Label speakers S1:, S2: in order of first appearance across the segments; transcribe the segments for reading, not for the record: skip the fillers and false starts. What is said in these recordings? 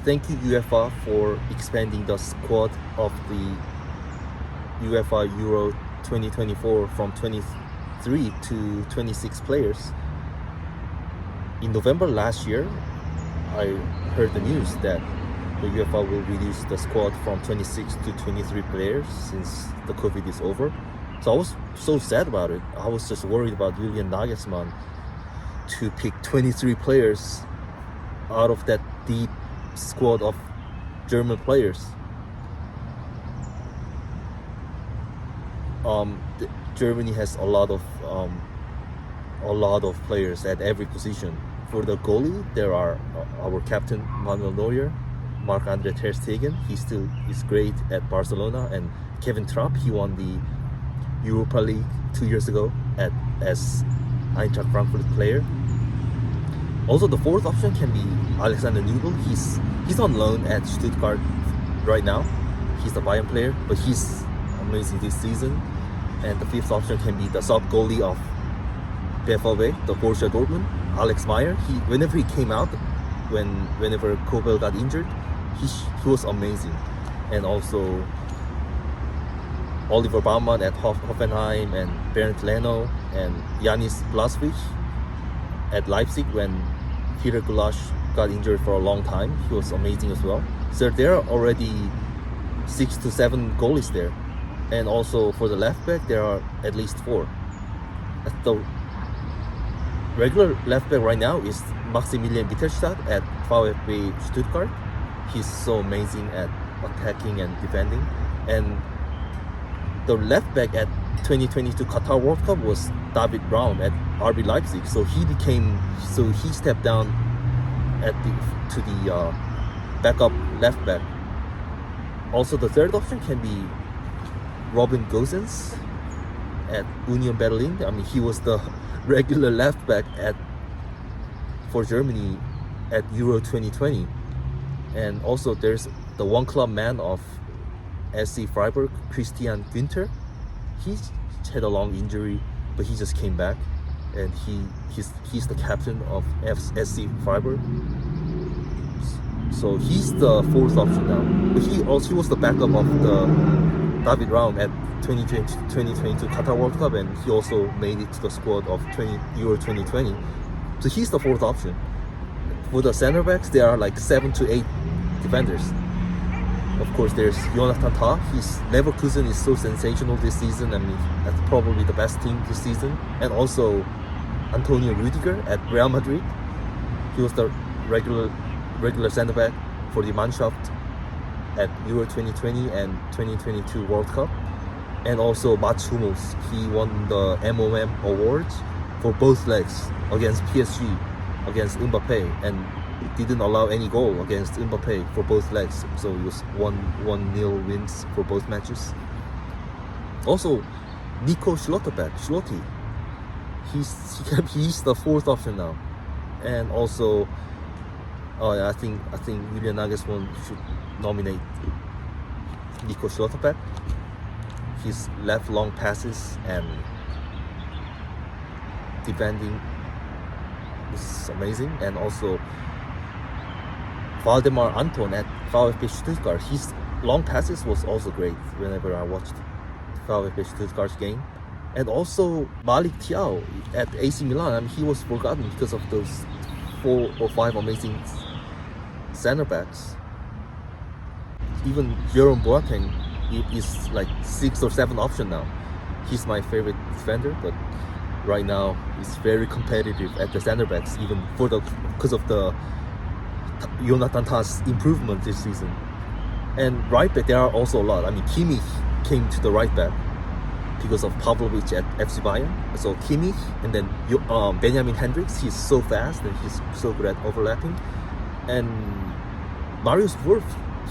S1: thank you UEFA for expanding the squad of the UEFA Euro 2024 from 23 to 26 players. In November last year, I heard the news that the UEFA will reduce the squad from 26 to 23 players since the COVID is over. So I was so sad about it. I was just worried about Julian Nagelsmann to pick 23 players out of that deep squad of German players. Germany has a lot of players at every position. For the goalie, there are our captain Manuel Neuer, Marc-Andre ter Stegen. He still is great at Barcelona, and Kevin Trapp. He won the Europa League 2 years ago as Eintracht Frankfurt player. Also, the fourth option can be Alexander Nübel. He's on loan at Stuttgart right now. He's the Bayern player, but he's amazing this season. And the fifth option can be the sub goalie of BVB, the Borussia Dortmund, Alex Meyer. Whenever he came out, whenever Kobel got injured, he was amazing. And also Oliver Baumann at Hoffenheim, and Bernd Leno, and Yanis Blaswich at Leipzig when Peter Gulasch got injured for a long time. He was amazing as well. So there are already 6 to 7 goalies there. And also for the left back, there are at least 4. The regular left back right now is Maximilian Bitterstadt at VfB Stuttgart. He's so amazing at attacking and defending. And the left back at 2022 Qatar World Cup was David Raum at RB Leipzig. So he stepped down to the backup left back. Also, the third option can be Robin Gosens at Union Berlin. I mean, he was the regular left back for Germany at Euro 2020. And also there's the one club man of SC Freiburg, Christian Günther. He had a long injury, but he just came back, and he's the captain of SC Freiburg. So he's the fourth option now. But he was the backup of the David Raum at 2022 Qatar World Cup, and he also made it to the squad of Euro 2020. So he's the fourth option. For the center backs, there are like 7 to 8 defenders. Of course, there's Jonathan Tah. His Leverkusen is so sensational this season. I mean, that's probably the best team this season. And also Antonio Rüdiger at Real Madrid. He was the regular center back for the Mannschaft at Euro 2020 and 2022 World Cup. And also Mats Hummels. He won the MOM awards for both legs against PSG, against Mbappe, and didn't allow any goal against Mbappe for both legs. So it was 1-0 wins for both matches. Also, Nico Schlotty. He's the fourth option now. And also, I think Julian Nagelsmann should nominate Nico Schlotterbeck. His left long passes and defending is amazing. And also Waldemar Anton at VfB Stuttgart. His long passes was also great whenever I watched VfB Stuttgart's game. And also Malik Thiaw at AC Milan. I mean, he was forgotten because of those 4 or 5 amazing center backs. Even Jerome Boateng is like 6 or 7 option now. He's my favorite defender, but right now he's very competitive at the center backs, even because of the Jonathan Tah's improvement this season. And right back, there are also a lot. I mean, Kimmich came to the right back because of Pavlovic at FC Bayern. So Kimmich, and then Benjamin Hendricks. He's so fast and he's so good at overlapping. And Marius Wolf,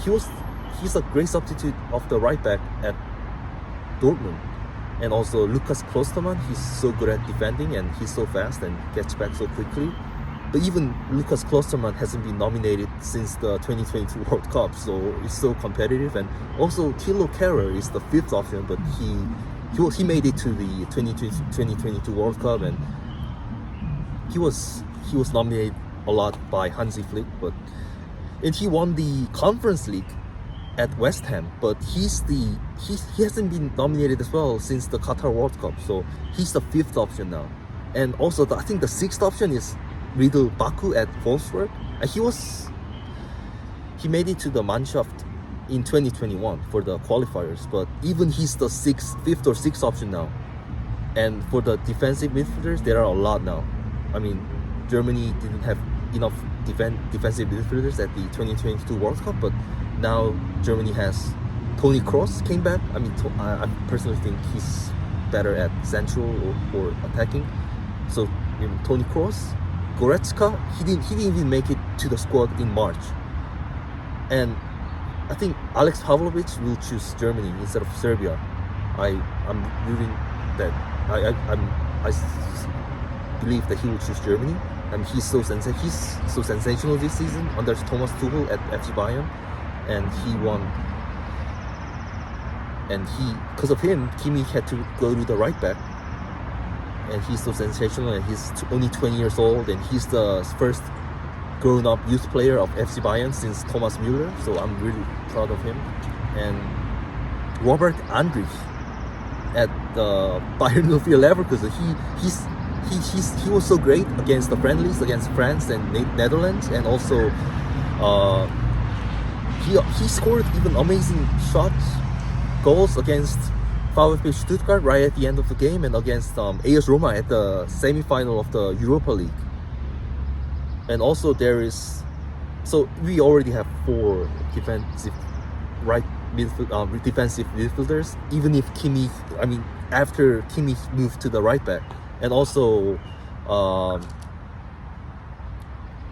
S1: he's a great substitute of the right back at Dortmund. And also Lukas Klostermann, he's so good at defending and he's so fast and gets back so quickly. But even Lukas Klostermann hasn't been nominated since the 2022 World Cup, so it's so competitive. And also Thilo Kehrer is the fifth option, but he made it to the 2022 World Cup, and he was nominated a lot by Hansi Flick. But and he won the Conference League at West Ham, but he hasn't been nominated as well since the Qatar World Cup, so he's the 5th option now. And also I think the 6th option is Riedel Baku at Wolfsburg, and he made it to the Mannschaft in 2021 for the qualifiers, but even he's the 5th or 6th option now. And for the defensive midfielders, there are a lot now. I mean, Germany didn't have enough defensive midfielders at the 2022 World Cup, but now Germany has Toni Kroos came back. I mean, I personally think he's better at central or attacking. So Toni Kroos, Goretzka, he didn't even make it to the squad in March. And I think Alex Pavlovic will choose Germany instead of Serbia. I'm rooting that. I believe that he will choose Germany. I mean, he's so sensational this season under Thomas Tuchel at FC Bayern, and he won. And because of him, Kimmich had to go to the right back. And he's so sensational, and he's only 20 years old, and he's the first grown-up youth player of FC Bayern since Thomas Müller, so I'm really proud of him. And Robert Andrich at the Bayern 04 Leverkusen, he was so great against the friendlies against France and Netherlands, and also he scored even amazing goals against VfB Stuttgart right at the end of the game, and against AS Roma at the semi-final of the Europa League. And also so we already have 4 defensive midfielders, even if after Kimmich moved to the right back. And also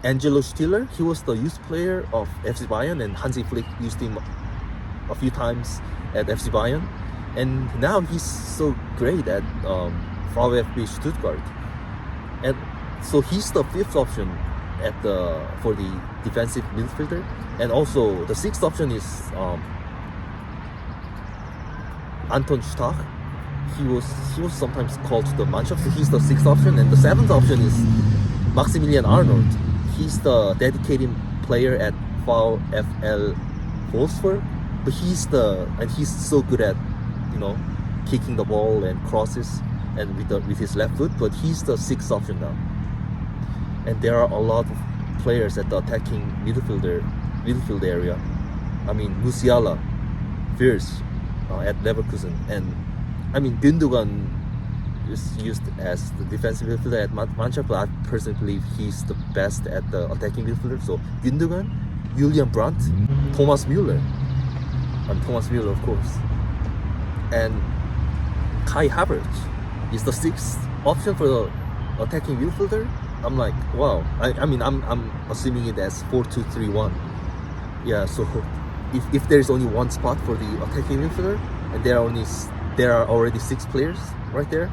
S1: Angelo Stiller, he was the youth player of FC Bayern, and Hansi Flick used him a few times at FC Bayern, and now he's so great at VfB Stuttgart. And so he's the 5th option for the defensive midfielder. And also the 6th option is Anton Stach. He was sometimes called the Mannschaft, so he's the 6th option. And the 7th option is Maximilian Arnold. He's the dedicated player at VfL Wolfsburg, but he's so good at kicking the ball and crosses and with his left foot, but he's the 6th option now. And there are a lot of players at the attacking midfield area. I mean, Musiala, Wirtz at Leverkusen, and I mean Gündogan is used as the defensive midfielder at Mannschaft, but I personally believe he's the best at the attacking midfielder. So Gündogan, Julian Brandt, Thomas Müller, of course, and Kai Havertz is the 6th option for the attacking midfielder. I'm like, wow. I'm assuming it as 4-2-3-1. Yeah. So if there's only one spot for the attacking midfielder, and there are already 6 players right there,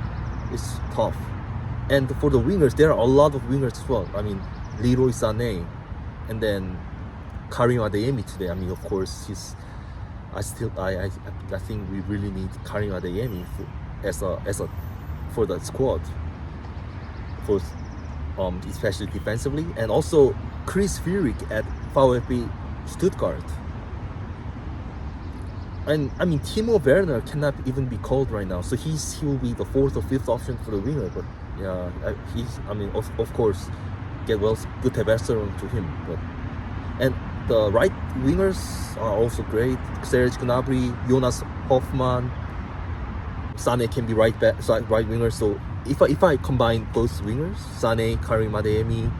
S1: it's tough. And for the wingers, there are a lot of wingers as well. I mean, Leroy Sané, and then Karim Adeyemi today. I mean, of course, I think we really need Karim Adeyemi for the squad, especially defensively. And also Chris Führig at VfB Stuttgart. And I mean, Timo Werner cannot even be called right now, so he will be the 4th or 5th option for the winger. But yeah, of course, get good Westerholm to him. And the right wingers are also great. Serge Gnabry, Jonas Hoffmann, Sané can be right winger. So if I combine both wingers, Sané, Karim Adeyemi,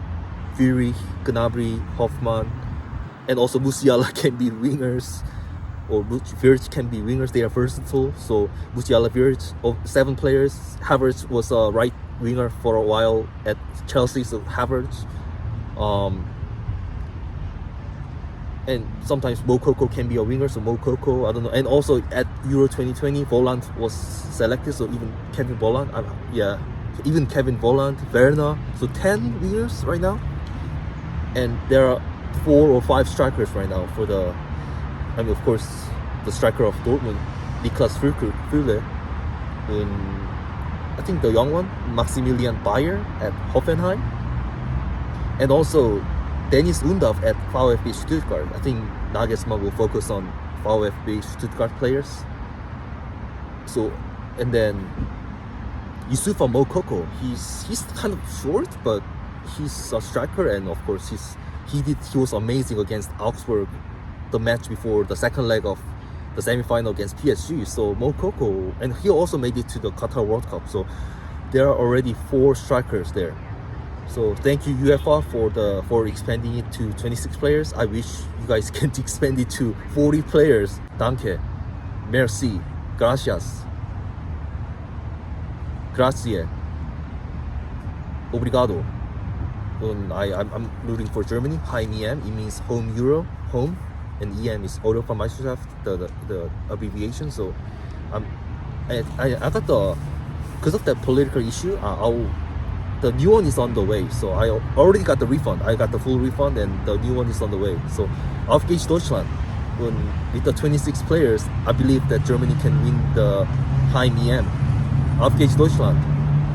S1: Führig, Gnabry, Hoffmann, and also Musiala can be wingers, or Wirtz can be wingers. They are versatile. So Musiala, Wirtz, 7 players. Havertz was a right winger for a while at Chelsea, so Havertz. And sometimes Moukoko can be a winger, so Moukoko, I don't know. And also at Euro 2020, Volland was selected, so even Kevin Volland, Werner, so 10 wingers right now. And there are 4 or 5 strikers right now for of course, the striker of Dortmund, Niklas Fülle, I think the young one, Maximilian Bayer at Hoffenheim, and also Dennis Undav at VfB Stuttgart. I think Nagelsmann will focus on VfB Stuttgart players. So, and then Yusufa Moukoko, he's kind of short, but he's a striker, and of course he was amazing against Augsburg, the match before the second leg of the semi-final against PSG. So Moukoko, and he also made it to the Qatar World Cup. So there are already 4 strikers there. So thank you UEFA for expanding it to 26 players. I wish you guys can expand it to 40 players. Danke, merci, gracias, grazie, obrigado. I'm rooting for Germany. Heim EM, it means home Euro, home, and EM is Europameisterschaft, the abbreviation. So I got because of that political issue, the new one is on the way. So I already got the refund. I got the full refund, and the new one is on the way. So auf geht's Deutschland. With the 26 players, I believe that Germany can win the Heim EM. Auf geht's Deutschland.